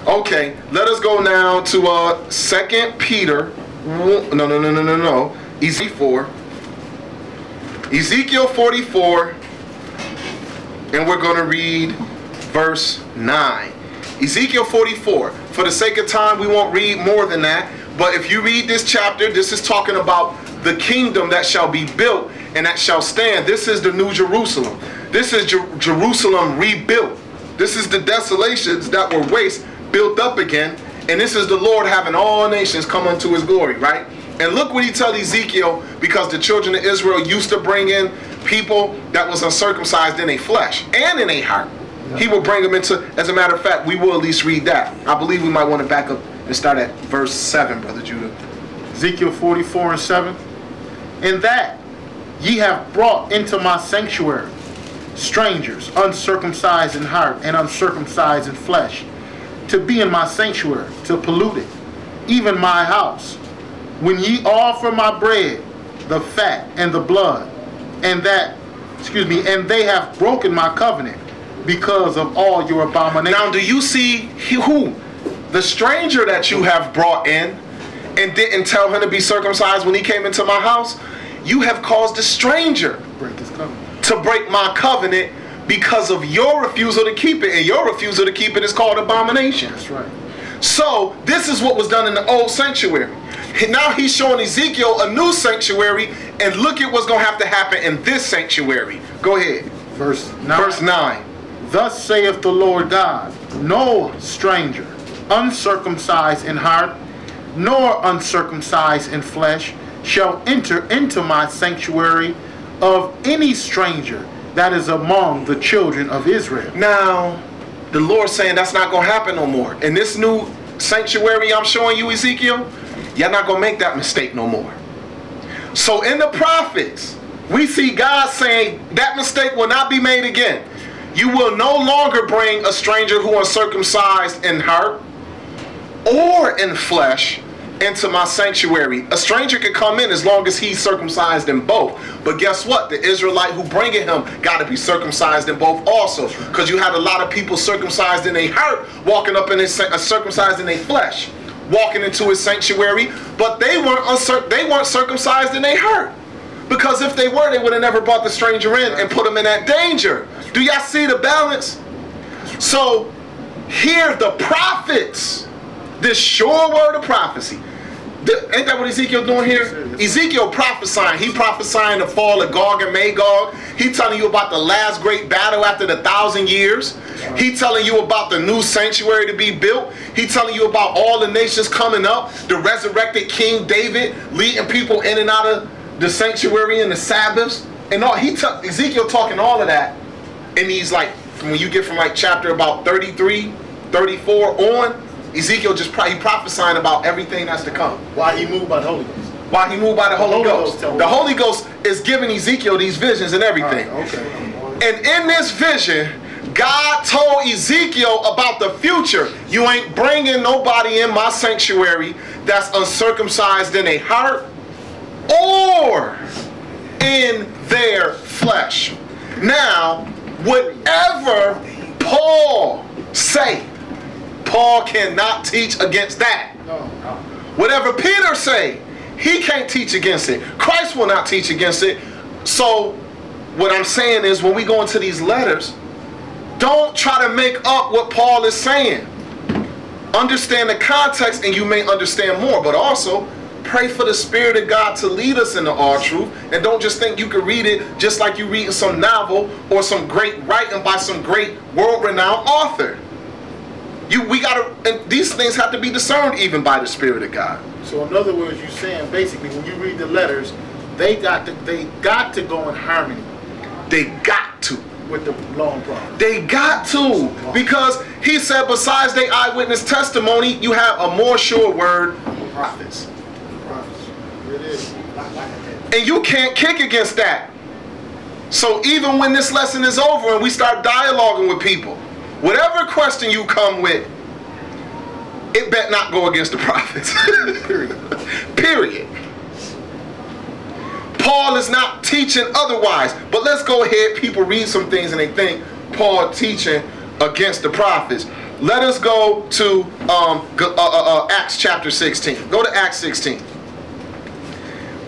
Okay, let us go now to 2 Peter. No. Ezekiel 44. And we're going to read verse 9. Ezekiel 44. For the sake of time, we won't read more than that. But if you read this chapter, this is talking about the kingdom that shall be built and that shall stand. This is the New Jerusalem. This is Jerusalem rebuilt. This is the desolations that were waste built up again. And this is the Lord having all nations come unto his glory, right? And look what he tells Ezekiel, because the children of Israel used to bring in people that was uncircumcised in their flesh and in their heart. He will bring them into, as a matter of fact, we will at least read that. I believe we might want to back up and start at verse 7, Brother Judah. Ezekiel 44 and 7. In that ye have brought into my sanctuary strangers, uncircumcised in heart and uncircumcised in flesh, to be in my sanctuary, to pollute it, even my house. When ye offer my bread, the fat and the blood, and they have broken my covenant because of all your abominations. Now, do you see who? The stranger that you have brought in and didn't tell him to be circumcised when he came into my house? You have caused the stranger to break my covenant because of your refusal to keep it. And your refusal to keep it is called abomination. That's right. So this is what was done in the old sanctuary. Now he's showing Ezekiel a new sanctuary, and look at what's going to have to happen in this sanctuary. Go ahead. Verse 9. Verse 9. Thus saith the Lord God, no stranger, uncircumcised in heart, nor uncircumcised in flesh, shall enter into my sanctuary of any stranger that is among the children of Israel. Now, the Lord's saying that's not going to happen no more. In this new sanctuary I'm showing you, Ezekiel, you're not going to make that mistake no more. So in the prophets, we see God saying that mistake will not be made again. You will no longer bring a stranger who is uncircumcised in heart or in flesh into my sanctuary. A stranger can come in as long as he's circumcised in both. But guess what? The Israelite who bringing him got to be circumcised in both also. Because you had a lot of people circumcised in their heart walking up in his circumcised in their flesh, walking into his sanctuary, but they weren't circumcised in their heart. Because if they were, they would have never brought the stranger in and put him in that danger. Do y'all see the balance? So here the prophets, this sure word of prophecy. Ain't that what Ezekiel doing here? Ezekiel prophesying. He prophesying the fall of Gog and Magog. He telling you about the last great battle after the 1,000 years. He telling you about the new sanctuary to be built. He telling you about all the nations coming up. The resurrected King David leading people in and out of the sanctuary and the Sabbaths. And all Ezekiel talking all of that. And he's like, when you get from like chapter about 33, 34 on, Ezekiel just he prophesying about everything that's to come. Why he moved by the Holy Ghost. Why he moved by the Holy Ghost. The Holy Ghost is giving Ezekiel these visions and everything. Right, okay. And in this vision, God told Ezekiel about the future. You ain't bringing nobody in my sanctuary that's uncircumcised in a heart or in their flesh. Now, whatever Paul say, Paul cannot teach against that. Whatever Peter say, he can't teach against it. Christ will not teach against it. So what I'm saying is, when we go into these letters, don't try to make up what Paul is saying. Understand the context and you may understand more, but also pray for the Spirit of God to lead us into all truth. And don't just think you can read it just like you're reading some novel or some great writing by some great world-renowned author. And these things have to be discerned even by the Spirit of God. So in other words, you're saying basically when you read the letters, they got to go in harmony. They got to. With the law and prophets. They got to. Because he said besides their eyewitness testimony, you have a more sure word, prophets. It is. And you can't kick against that. So even when this lesson is over and we start dialoguing with people, whatever question you come with, it better not go against the prophets. Period. Paul is not teaching otherwise. But let's go ahead. People read some things and they think Paul teaching against the prophets. let us go to Acts chapter 16. Go to Acts 16.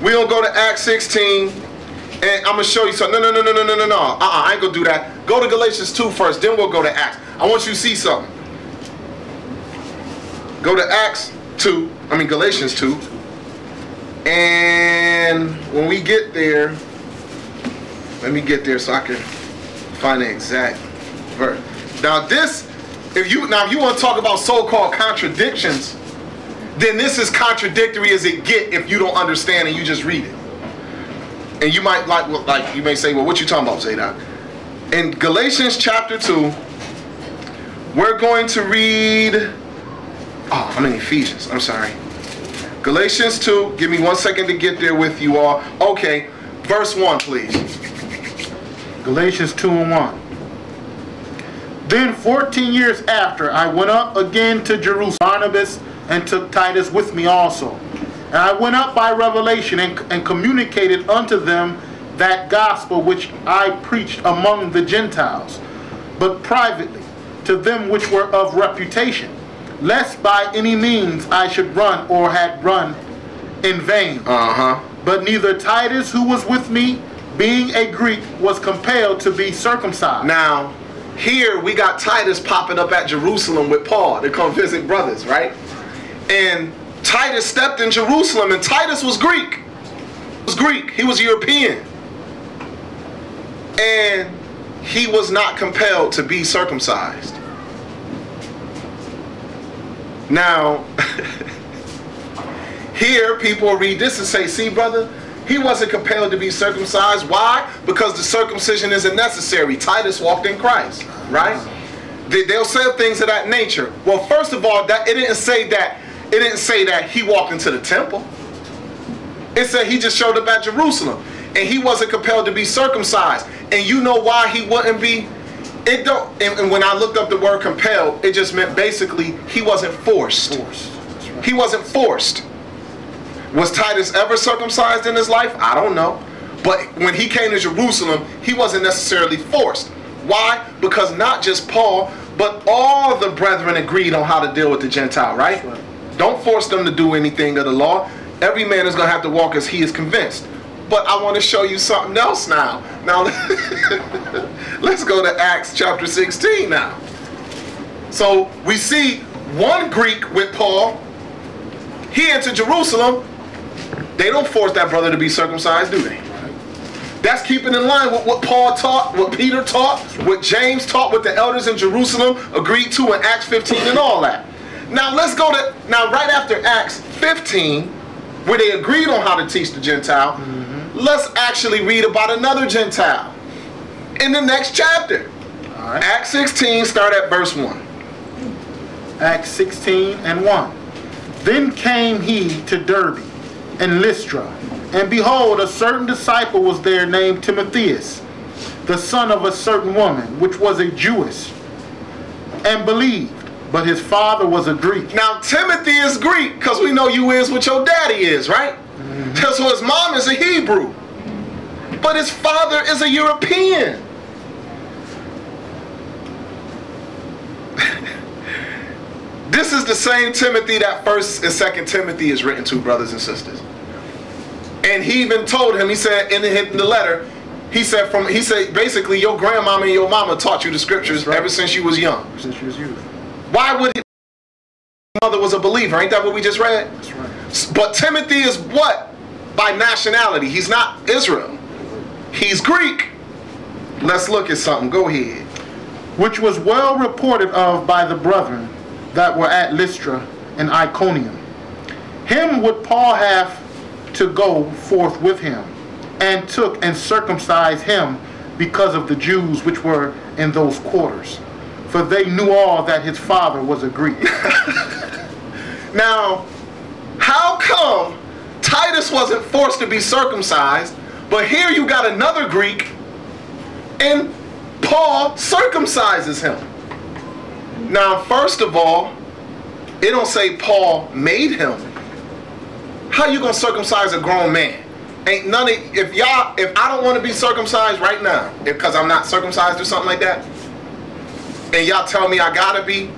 We're going to go to Acts 16, and I'm going to show you something. No. I ain't going to do that. Go to Galatians 2 first, then we'll go to Acts. I want you to see something. Go to Galatians 2. And when we get there, let me get there so I can find the exact verse. Now this, if you want to talk about so-called contradictions, then this is contradictory as it get if you don't understand and you just read it. And you might you may say, well, what you talking about, Zadok? In Galatians chapter 2, we're going to read, I'm in Ephesians, I'm sorry. Galatians 2, give me 1 second to get there with you all. Okay, verse 1, please. Galatians 2 and 1. Then 14 years after, I went up again to Jerusalem, Barnabas, and took Titus with me also. And I went up by revelation and communicated unto them that gospel which I preached among the Gentiles, but privately to them which were of reputation, lest by any means I should run or had run in vain. But neither Titus, who was with me, being a Greek, was compelled to be circumcised. Now, here we got Titus popping up at Jerusalem with Paul to come visit brothers, right? And Titus stepped in Jerusalem, and Titus was Greek. He was European. And he was not compelled to be circumcised. Now, here people read this and say, see, brother, he wasn't compelled to be circumcised. Why? Because the circumcision isn't necessary. Titus walked in Christ, right? They'll say things of that nature. Well, first of all, it didn't say that he walked into the temple. It said he just showed up at Jerusalem, and he wasn't compelled to be circumcised. And you know why he wouldn't be? And when I looked up the word compelled, it just meant basically he wasn't forced. Right. He wasn't forced. Was Titus ever circumcised in his life? I don't know. But when he came to Jerusalem, he wasn't necessarily forced. Why? Because not just Paul, but all the brethren agreed on how to deal with the Gentile, right? Don't force them to do anything of the law. Every man is going to have to walk as he is convinced. But I want to show you something else now. Now, let's go to Acts chapter 16 now. So we see one Greek with Paul. He entered Jerusalem. They don't force that brother to be circumcised, do they? That's keeping in line with what Paul taught, what Peter taught, what James taught, what the elders in Jerusalem agreed to in Acts 15 and all that. Now let's go to, right after Acts 15, where they agreed on how to teach the Gentile, let's actually read about another Gentile in the next chapter. All right. Acts 16, start at verse 1. Acts 16 and 1. Then came he to Derbe and Lystra, and behold, a certain disciple was there named Timotheus, the son of a certain woman, which was a Jewess, and believed, but his father was a Greek. Now Timothy is Greek, because we know you is what your daddy is, right? So his mom is a Hebrew, but his father is a European. This is the same Timothy that 1st and 2nd Timothy is written to, brothers and sisters. And he even told him, he said in the letter, he said basically your grandmama and your mama taught you the scriptures ever since you was young. Since you was youth. Why would his mother was a believer? Ain't that what we just read? That's right. But Timothy is what? By nationality. He's not Israel. He's Greek. Let's look at something. Go ahead. Which was well reported of by the brethren that were at Lystra and Iconium. Him would Paul have to go forth with him, and took and circumcised him because of the Jews which were in those quarters, for they knew all that his father was a Greek. Now, how come Titus wasn't forced to be circumcised, but here you got another Greek, and Paul circumcises him? Now, first of all, it don't say Paul made him. How you gonna circumcise a grown man? Ain't none of, if I don't want to be circumcised right now, because I'm not circumcised or something like that, and y'all tell me I gotta be,